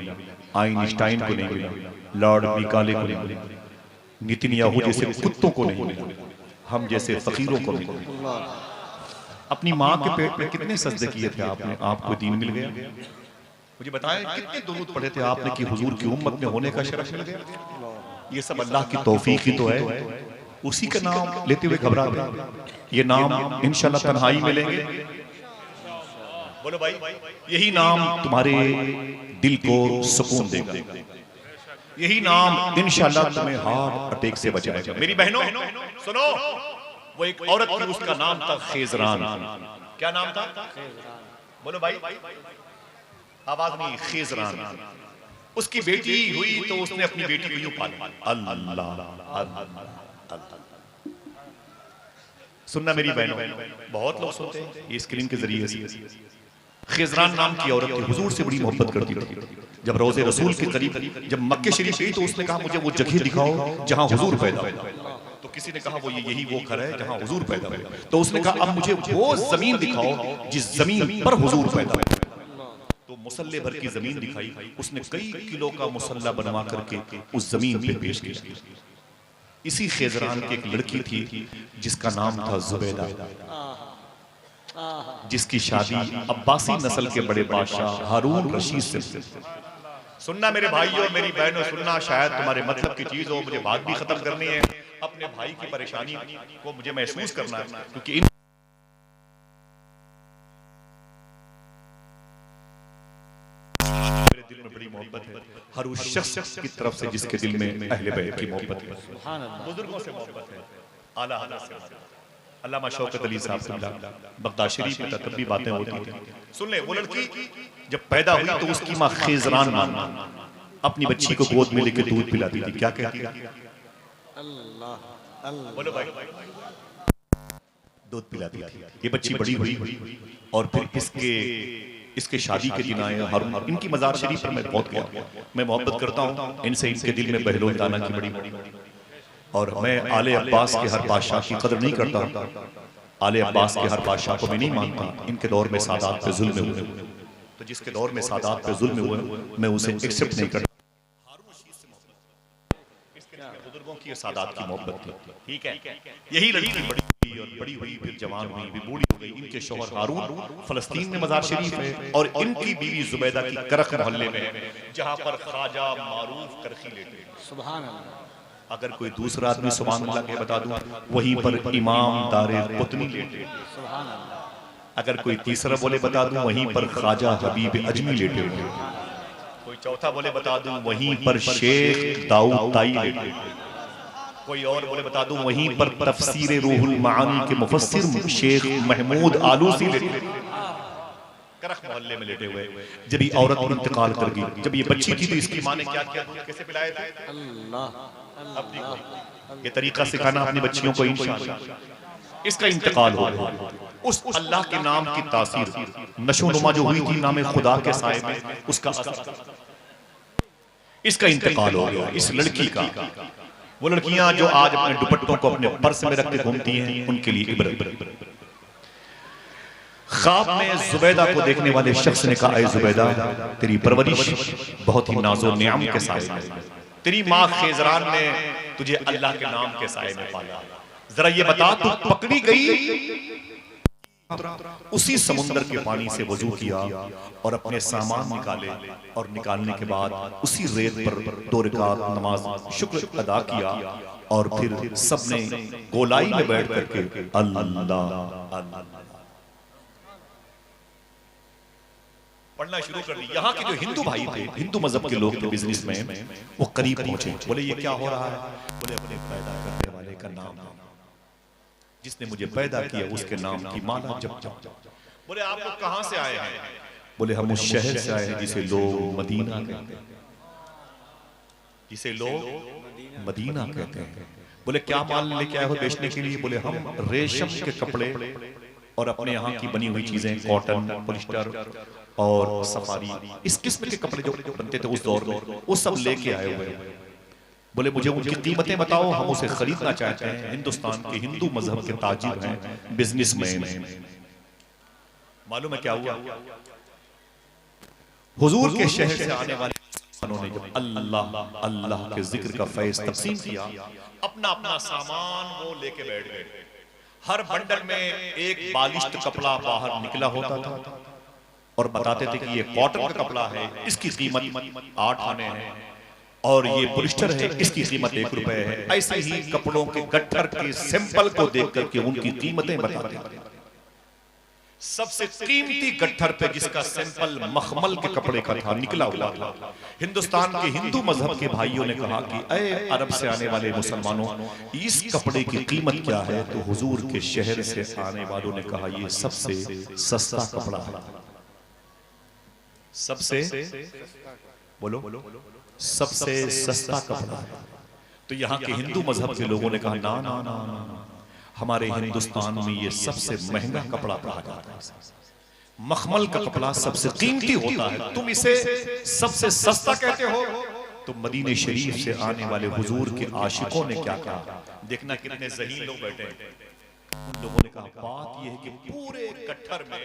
आइंस्टाइन को नहीं मिला, लॉर्ड मिकाले को नहीं मिला, नेतन्याहू जैसे कुत्तों को नहीं मिला, हम जैसे फकीरों को मिला। अपनी माँ के पेट में कितने सजदे किए थे आपने, आपको दीन मिल गया? मुझे बताएं कितने दुरूद पढ़े थे आपने कि हुजूर की उम्मत में होने का शरफ मिल गया? ये सब अल्लाह की तौफीक ही तो है। उसी का नाम लेते हुए घबरा गए। ये नाम इंशाल्लाह तन्हाई में लेंगे। बोलो भाई, यही नाम तुम्हारे दिल को सुकून देगा। यही नाम इंशाल्लाह तुम्हें हार्ट अटैक से बचाएगा। मेरी बहनों सुनो, वो एक औरत थी, उसका नाम था खेजरान। क्या नाम था? बोलो भाई, आवाज नहीं। खेजरान। उसकी बेटी हुई तो उसने अपनी बेटी को यूं पाला। अल्लाह। सुनना मेरी बहनों, बहुत लोग सुनते हैं ये स्क्रीन के जरिए से। खिजरान नाम की औरत थी, हुजूर से बड़ी मोहब्बत करती थी। जब रोज़े रसूल के करीब जब मक्के शरीफ गई तो उसने कहा मुझे वो जगह दिखाओ जहां हुजूर पैदा हुए। तो किसी ने कहा वो यही वो घर है जहां हुजूर पैदा हुए। तो उसने कहा अब मुझे वो जमीन दिखाओ जिस जमीन पर हुजूर पैदा हुए। तो मुसल्ले भर की जमीन दिखाई। उसने कई किलो का मुसल्ला बनवा करके उस जमीन पे पेश किया। इसी खेजरान की एक लड़की थी जिसका नाम था जुबैदा, जिसकी शादी अब्बासी नस्ल के बड़े बादशाह हारून रशीद से। सुनना मेरे भाइयों मेरी बहनों, सुनना, शायद तुम्हारे मतलब की चीज हो, मुझे बात भी खत्म करनी है। अपने भाई की परेशानी को मुझे महसूस करना है, क्योंकि मेरे दिल में बड़ी मोहब्बत है हर उस शख्स की तरफ से जिसके दिल में अहले बैत की मोहब्बत है, बुजुर्गों से मोहब्बत है, आला हज़रत से। अल्लामा शौकत अली साहब बगदाद शरीफ में तब भी बातें होती थी। सुन ले, वो लड़की जब पैदा हुई तो उसकी माँ खेजरान नाम अपनी बच्ची को गोद में लेकर दूध पिलाती थी। क्या कहती थी? अल्लाह। बोलो भाई, दूध पिलाती थी। ये बच्ची बड़ी हुई और फिर इसके शादी के दिन आए हारून। इनकी मज़ार शरीफ पर मैं बहुत गया, मैं मोहब्बत करता हूँ इनसे। इनके दिल में बहलोल दाना की बड़ी, और मैं आले अब्बास के हर बादशाह की कदर नहीं करता, आले अब्बास के हर बादशाह को मैं नहीं मानता। इनके दौर में सादात पे जुल्म हुए, तो जिसके दौर में सादात पे जुल्म हुए मैं उसे एक्सेप्ट नहीं करता। बुजुर्गों की सादात की मोहब्बत थी, ठीक है। यही लड़की बड़ी और बड़ी हुई, फिर जवान हुई, फिर बूढ़ी हो गई। इनके शौहर हारून फलस्तीन में मज़ार शरीफ है और इनकी बीवी जुबैदा की करख मोहल्ले में है, जहां पर ख्वाजा मारूफ करखी लेते हैं। सुभान अल्लाह। अगर कोई दूसरा आदमी सुभान अल्लाह के बता दूं, वहीं पर इमाम दारे कुतनी लेटे। सुभान अल्लाह। अगर कोई तीसरा बोले बता दूं, वहीं पर ख्वाजा हबीब अजमी लेटे। कोई चौथा बोले बता दूं, वहीं पर शेख दाऊद ताई लेटे। कोई और बोले बता दूं, वहीं पर तफसीर रूहुल मानी के मुफस्सिर शेख महमूद आलूसी लेटे। करख मोहल्ले में लेटे हुए। जब ये औरत इंतकाल कर गई, जब ये बच्ची थी तो इसकी माँ ने क्या किया? कैसे पिलाए थे? अल्लाह। अपनी ये तरीका सिखाना अपनी बच्चियों को इंशाअल्लाह। इसका इंतकाल हो गया। उस अल्लाह के नाम की तासीर नशो नुमा जो हुई थी नाम खुदा के साए में, उसका असर, इसका इंतकाल हो गया इस लड़की का। वो लड़कियां जो आज अपने दुपट्टों को अपने पर्स में रख के घूमती हैं, उनके लिए इबरत। ख्वाब में जुबैदा को देखने वाले शख्स ने कहा, ऐ जुबैदा, तेरी परवरिश बहुत ही नाज़ो नियाम के साए में, तेरी माँ खेजरान ने तुझे अल्लाह के नाम के साए में पाला। जरा ये बता, तू पकड़ी गई उसी समुंदर के पानी से वजू किया और अपने सामान निकाले, और निकालने के बाद उसी रेत पर 2 रकात नमाज शुक्र अदा किया, और फिर सबने गोलाई में बैठ करके अल्लाह पढ़ना शुरू कर दी। यहाँ के जो हिंदू भाई थे, हिंदू मजहब के लोग थे, बिजनेस में, वो करीब पहुंचे। बोले ये क्या हो रहा है? बोले अपने पैदा करने वाले का नाम, जिसने मुझे पैदा किया उसके नाम की माला जप जप। बोले आप लोग कहां से आए हैं? बोले हम उस शहर से आए हैं जिसे लोग मदीना कहते हैं, जिसे लोग मदीना कहते हैं। बोले क्या माल लेके आए हो बेचने के लिए? बोले हम रेशम के कपड़े और अपने यहाँ की बनी हुई चीजें, कॉटन, पॉलिस्टर और सफारी, इस किस्म के कपड़े जो बनते थे उस दौर में, वो सब लेके आए हुए हैं। बोले मुझे उनकी कीमतें बताओ, हम उसे खरीदना चाहते हैं। हिंदुस्तान के हिंदू मजहब के ताजिर हैं, बिजनेसमैन हैं। मालूम है क्या हुआ? हुजूर के शहर से आने वाले उन्होंने जब अल्लाह अल्लाह के जिक्र का फैज़ तक़सीम किया, अपना अपना सामान वो लेके बैठ गए। हर बंडल में एक बालिश्त कपड़ा बाहर निकला होता था और बताते थे कि ये कॉटन का कपड़ा है, इसकी कीमत 8 आने हैं, और ये पॉलिस्टर है, इसकी कीमत 1 रुपए है। ऐसे ही कपड़ों के गट्ठर के सैंपल को देख करके उनकी कीमतें बताते थे। सबसे कीमती गट्ठर पे जिसका सैंपल मखमल के कपड़े का था, निकला हुआ था। हिंदुस्तान के हिंदू मजहब के भाइयों ने कहा कि अरे अरब से आने वाले मुसलमानों, इस कपड़े की कीमत क्या है? तो हुजूर के शहर से आने वालों ने कहा ये सबसे सस्ता कपड़ा है। सबसे बोलो सबसे सस्ता कपड़ा है। तो यहाँ के हिंदू मजहब के लोगों ने कहा ना ना ना ना, हमारे हिंदुस्तान में ये सबसे महंगा कपड़ा कहा जाता है। मखमल का कपड़ा सबसे कीमती होता है, तुम इसे सबसे सस्ता कहते हो। तो मदीने शरीफ से आने वाले हुजूर के आशिकों ने क्या कहा? देखना कितने ज़हीन लोग बैठे हैं। उन लोगों ने कहा बात यह है कि पूरे गट्ठर में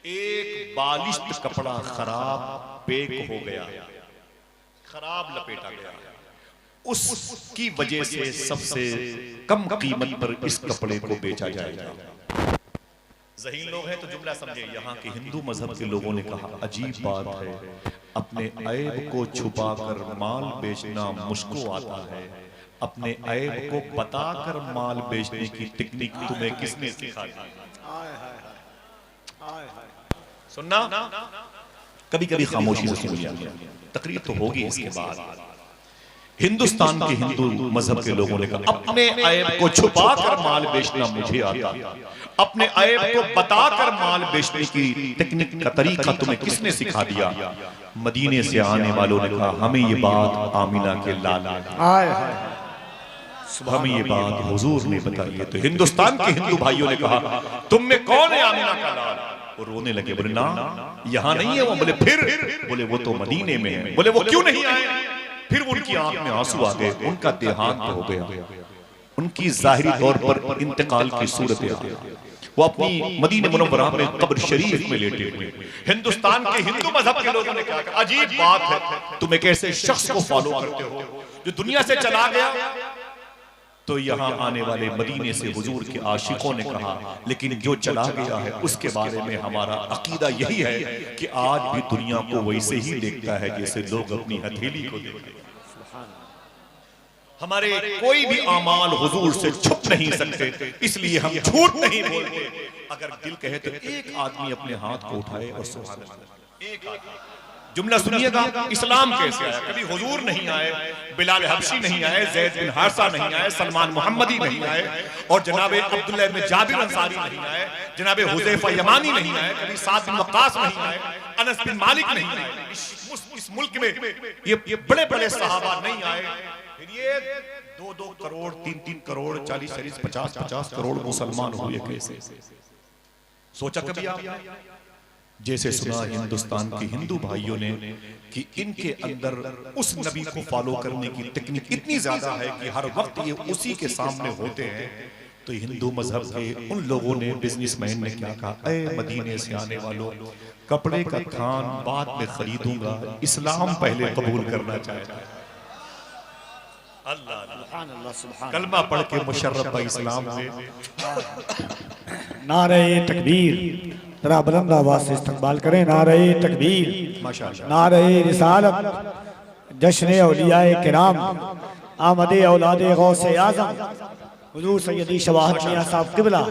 एक बालिश्त कपड़ा खराब पैक हो गया, खराब लपेटा गया, उसकी वजह से सबसे कम कीमत पर इस कपड़े को बेचा जाएगा। ज़हीन लोग हैं तो जुमला समझे। यहाँ के हिंदू मजहब के लोगों ने कहा अजीब बात है, अपने ऐब को छुपाकर माल बेचना मुश्किल आता है, अपने ऐब को बताकर माल बेचने की टेक्निक तुम्हें किसने सिखा दी? सुनना कभी कभी खामोशी से सुन लिया, तकरीर तो होगी इसके बाद। हिंदुस्तान के हिंदू मजहब के लोगों ने कहा अपने ऐब को छुपाकर माल बेचना मुझे आता, अपने ऐब को बताकर माल बेचने की टेक्निक का तरीका तुम्हें किसने सिखा दिया? मदीने से आने वालों ने कहा हमें ये बात आमिना के लाल हमें ये बात हुजूर ने बताई है। तो हिंदुस्तान के हिंदू भाइयों ने कहा तुम में कौन है आमिना का लाल? वो रोने लगे, बोले ना यहाँ नहीं है वो। बोले फिर? बोले वो तो मदीने में है। बोले वो क्यों नहीं आए? फिर उनकी आंख में आंसू आ गए, उनका देहांत हो गया, उनकी जाहिरी तौर पर इंतकाल की सूरत आ गई। वो अपनी मदीने मुनव्वरा में कब्र शरीफ में लेटे हुए। हिंदुस्तान के हिंदू मजहब के लोगों ने क्या कहा अजीब बात है, तुम एक ऐसे शख्स को फॉलो करते हो जो दुनिया से चला गया। तो यहाँ आने वाले मदीने से हुजूर के आशिकों ने कहा लेकिन जो चला गया है उसके बारे में हमारा अकीदा यही है कि आज भी दुनिया को वैसे ही देखता है जैसे लोग अपनी हथेली को देखते हैं। हमारे कोई भी आमाल हुजूर से छुप नहीं सकते, इसलिए हम झूठ नहीं बोलते। अगर दिल कहे तो एक आदमी अपने हाथ को उठाए और सुभान अल्लाह। एक आदमी जुमला सुनिएगा, इस्लाम कैसे आया? कभी हुजूर नहीं आए, बिलाल हबशी नहीं आए, ज़ैद बिन हारिसा नहीं आए, सलमान मुहम्मदी नहीं आए, और जनाबे अब्दुल्लाह इब्न जाबिर अंसारी नहीं आए, जनाबे हुज़ैफा यमानी नहीं आए, कभी साद बिन वक्कास नहीं आए, अनस बिन मालिक नहीं आए। इस मुल्क में ये बड़े बड़े सहाबा नहीं आए। फिर ये 2-2 करोड़ 3-3 करोड़ 40-40 50-50 करोड़ मुसलमान हुए कैसे? सोचा कभी आप? जैसे सुना हिंदुस्तान के हिंदू भाइयों ने कि इनके अंदर उस नबी को फॉलो करने की टेक्निक इतनी ज्यादा है कि हर वक्त ये उसी के सामने होते हैं। तो हिंदू मजहब के उन लोगों ने, बिजनेसमैन ने क्या कहा, ऐ मदीने से आने वालों, कपड़े का थान बाद में खरीदूंगा, इस्लाम पहले कबूल करना चाहता है। अल्लाह कलमा पढ़ के मुशर्रफ इस्लाम में नारे तकबीर, जरा बुलंद आवाज से इस्तकबाल करें। नारे तकबीर, नारे रिसालत, जश्न औलियाए किराम, आमदे औलादे गौसे आज़म हुजूर सैयदी शवाहत मियां साहब किबला।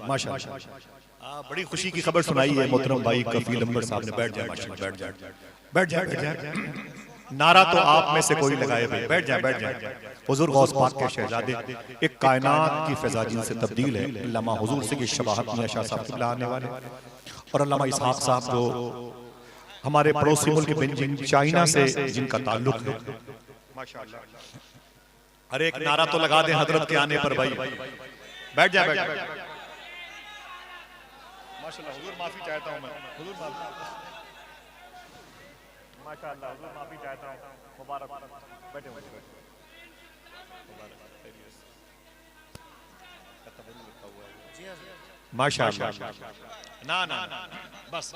माशाअल्लाह, बड़ी खुशी की खबर सुनाई है मोहतरम भाई कफील अंबर साहब ने। बैठ जाए माशाअल्लाह, बैठ जाए बैठ जाए बैठ जाए। नारा तो आप में से कोई लगाए भाई, बैठ जाए बैठ जाए। हुजूर गौस पाक के शहजादे, एक कायनात की फिजा जिनसे तब्दील है, अल्लामा हुजूर से की शबाहत मियां शाह साहब किबला आने वाले, और अल्लामा इसहाक साहब जो हमारे पड़ोसी मुल्क बेजिंग चाइना से जिनका ताल्लुक है माशाअल्लाह। अरे एक नारा तो लगा दें हजरत के आने पर भाई। बैठ जाए बैठ जाए माशाअल्लाह। हुजूर माफी चाहता हूं मैं, हुजूर माफी माशाअल्लाह, हुजूर माफी चाहता हूं। मुबारक बैठे बैठे माशाअल्लाह। ना ना बस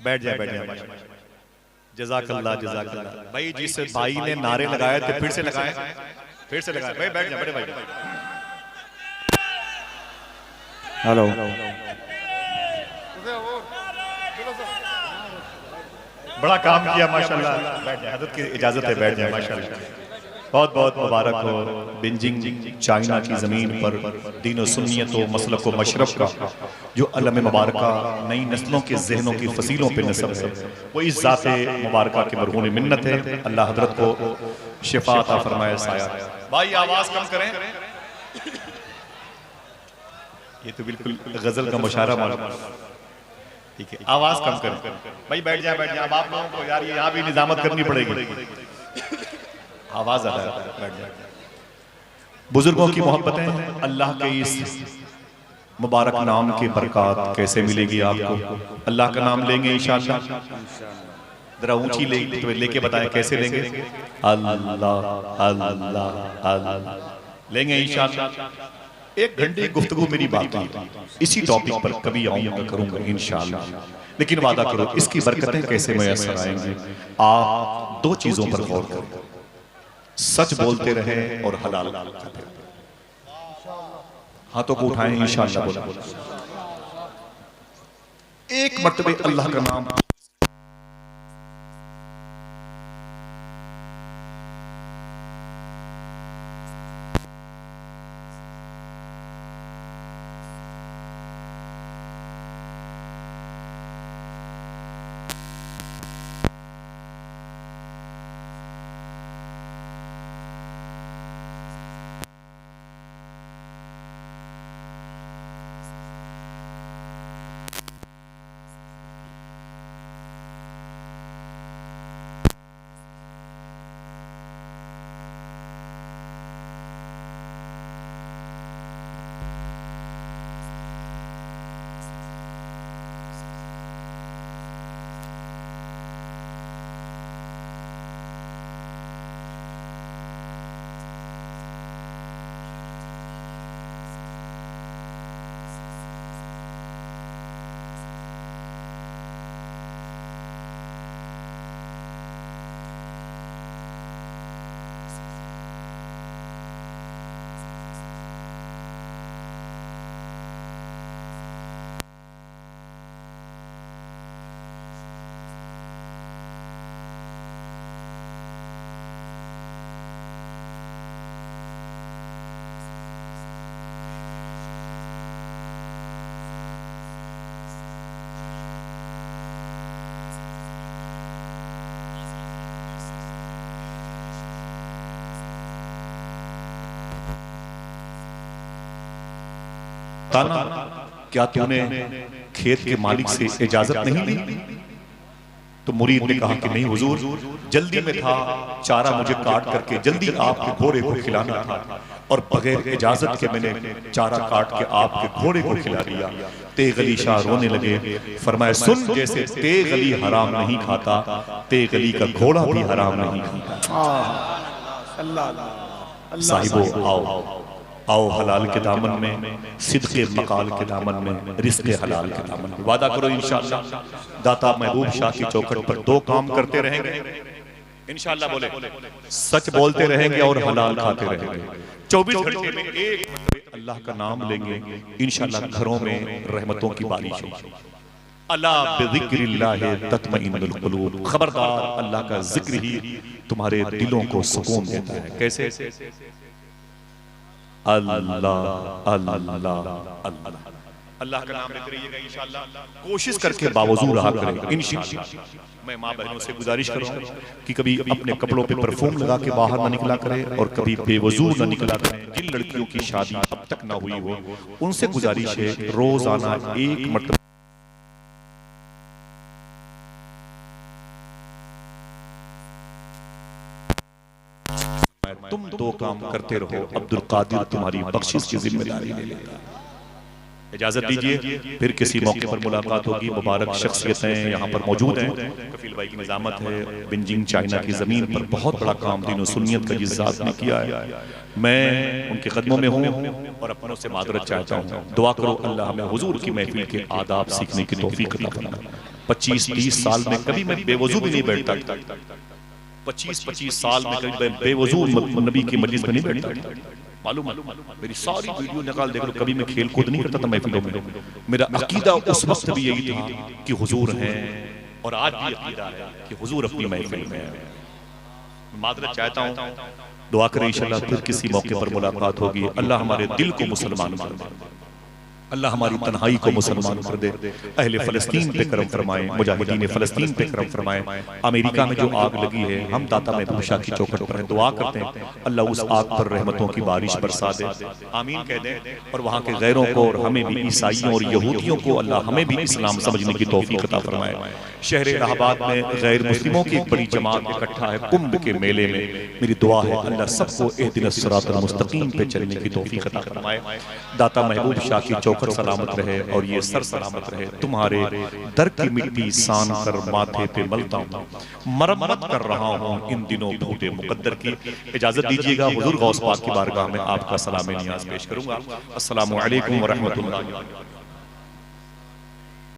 बैठ जाए बैठ जाए। जज़ाकल्लाह जज़ाकल्लाह भाई। जिस भाई ने नारे लगाए थे फिर से लगाए, फिर से लगाए भाई। बैठ जाए बड़े भाई। हेलो बड़ा काम किया माशाल्लाह। बैठ जाए, हज़रत की इजाजत है, बैठ जाए माशाल्लाह। बहुत बहुत मुबारक हो। बेजिंग चाइना की ज़मीन पर दीन सुन्नियत व मसलक व मशरफ का जो अलम मुबारक नई नस्लों के जहनों की फसीलों पे नस्ब है, वो इस ज़ाते मुबारक के मरहून मिन्नत है। अल्लाह हज़रत को शिफा अता फरमाए, साया। भाई आवाज़ कम करें, ये तो बिल्कुल गज़ल का मुशायरा मालूम। ठीक है, आवाज़ कम करें भाई, बैठ जाए बैठ जाए। अब आप लोगों को यार यहाँ भी निजामत करनी पड़ेगी, आवाज आ रहा है, बैठ जाए। बुजुर्गों की मोहब्बतें, अल्लाह के इस मुबारक नाम की बरकत कैसे मिलेगी आपको? अल्लाह का नाम लेंगे इंशाअल्लाह, जरा ऊंची लेके बताएं कैसे लेंगे? अल्लाह अल्लाह अल्लाह लेंगे इंशाअल्लाह। 1 घंटे गुफ्तगू मेरी बाकी इसी टॉपिक पर कभी आऊंगा, करूंगा इंशाअल्लाह। लेकिन वादा करो इसकी बरकतें कैसे मैसर आएंगी? आप 2 चीजों पर गौर करो, सच बोलते रहे और हलाल खाते रहे। हाथों को उठाएं इंशाअल्लाह बोला। एक मर्तबे अल्लाह का नाम ताना, क्या तूने खेत के मालिक से इजाजत नहीं ली? तो मुरीद ने कहा कि नहीं हुजूर, जल्दी में था, चारा मुझे काट करके जल्दी आपके घोड़े को खिलाना था और बगैर इजाजत के मैंने चारा काट के आपके घोड़े को खिला दिया। तेग अली शाह रोने लगे, फरमाया सुन, जैसे तेग अली हराम नहीं खाता, तेग अली का घोड़ा भी हराम नहीं खाता। साहिबो आओ आओ हलाल के दामन में, सिद्के मकाल के दामन में, रिस्के हलाल के दामन में। वादा करो इंशाअल्लाह दाता महबूब शाह की चौखट पर 2 काम करते रहेंगे इंशाअल्लाह। बोले सच बोलते रहेंगे और हलाल खाते रहेंगे। 24 घंटे में एक अल्लाह का नाम लेंगे इंशाअल्लाह, घरों में रहमतों की बारिश होगी। अला बिज़िक्रिल्लाहि तत्मइन्नुल क़ुलूब, खबरदार अल्लाह का जिक्र ही तुम्हारे दिलों को सुकून देता है। कैसे? अल्लाह अल्लाह अल्लाह, अल्लाह का नाम लेते रहिएगा इंशाअल्लाह। कोशिश करके बावजूद रहा करें इंशाअल्लाह। मैं माँ बहनों से गुजारिश करूंगा कि कभी अपने कपड़ों पे परफ्यूम लगा के बाहर ना निकला करें और कभी बेवजूद ना निकला करें। जिन लड़कियों की शादी अब तक ना हुई हो उनसे गुजारिश है रोजाना 1 मरतबा तुम 2 काम करते रहो, अब्दुल कादिर तुम्हारी बख्शिश की जिम्मेदारी ले लेगा। इजाजत दीजिए, फिर किसी मौके पर मुलाकात होगी। मुबारक शख्सियतें यहाँ पर मौजूद हैं। कफील भाई की निजामत है, बेजिंग चाइना की जमीन पर बहुत बड़ा काम दीन सुन्नियत का जिस ज़ात ने किया है। मैं उनके कदमों में हूँ और अपनों से मादरत चाहता हूँ। दुआ करो अल्लाह हमें हुजूर की महफिल के आदाब सीखने की तौफीक अता फरमाए। 25-30 साल में कभी मैं बेवजू भी नहीं बैठता। 25-25 साल में कभी मैं बेवजू नबी की मजलिस में नहीं बैठता। मालूम मेरी सारी वीडियो निकाल देख लो, कभी मैं खेल कूद नहीं करता था महफिलों में। मेरा अकीदा उस वक्त भी यही था कि हुजूर हैं, और आज भी अकीदा है कि हुजूर अपनी महफिल में है। मादरत चाहता हूँ, दुआ करें इंशाअल्लाह फिर किसी मौके पर मुलाकात होगी। अल्लाह हमारे दिल को मुसलमान कर दे, अल्लाह हमारी तन्हाई को मुसलमान कर दे, अहले फ़लस्तीन पे करम फरमाए, मुजाहिदीन फ़लस्तीन पे करम फरमाए। अमेरिका में जो आग लगी है, हम दाता महबूब शाह की चौखट पर दुआ करते हैं अल्लाह उस आग पर रहमतों की बारिश बरसा दे, आमीन कह दे। और वहाँ के गैरों को और हमें भी, ईसाइयों और यहूदियों को अल्लाह हमें भी इस्लाम समझने की तौफीक अता फरमाए। शहर इलाहाबाद में गैर मुस्लिमों की एक बड़ी जमात इकट्ठा है कुंभ के मेले में। मेरी दुआ है अल्लाह सबको एहदिनस सिरातल मुस्तकीम पे चलने की तौफीक अता फरमाए। दाता महबूब शाह की चौखट सलामत रहे और ये सर सलामत रहे। तुम्हारे दर की मिट्टी सान कर माथे पे मलता हूँ, मरम्मत कर रहा हूँ इन दिनों भूते मुकद्दर की। इजाजत दीजिएगा, हुजूर गौस पाक की बारगाह में आपका सलाम नियाज पेश करूंगा। अस्सलामु अलैकुम व रहमतुल्लाहि।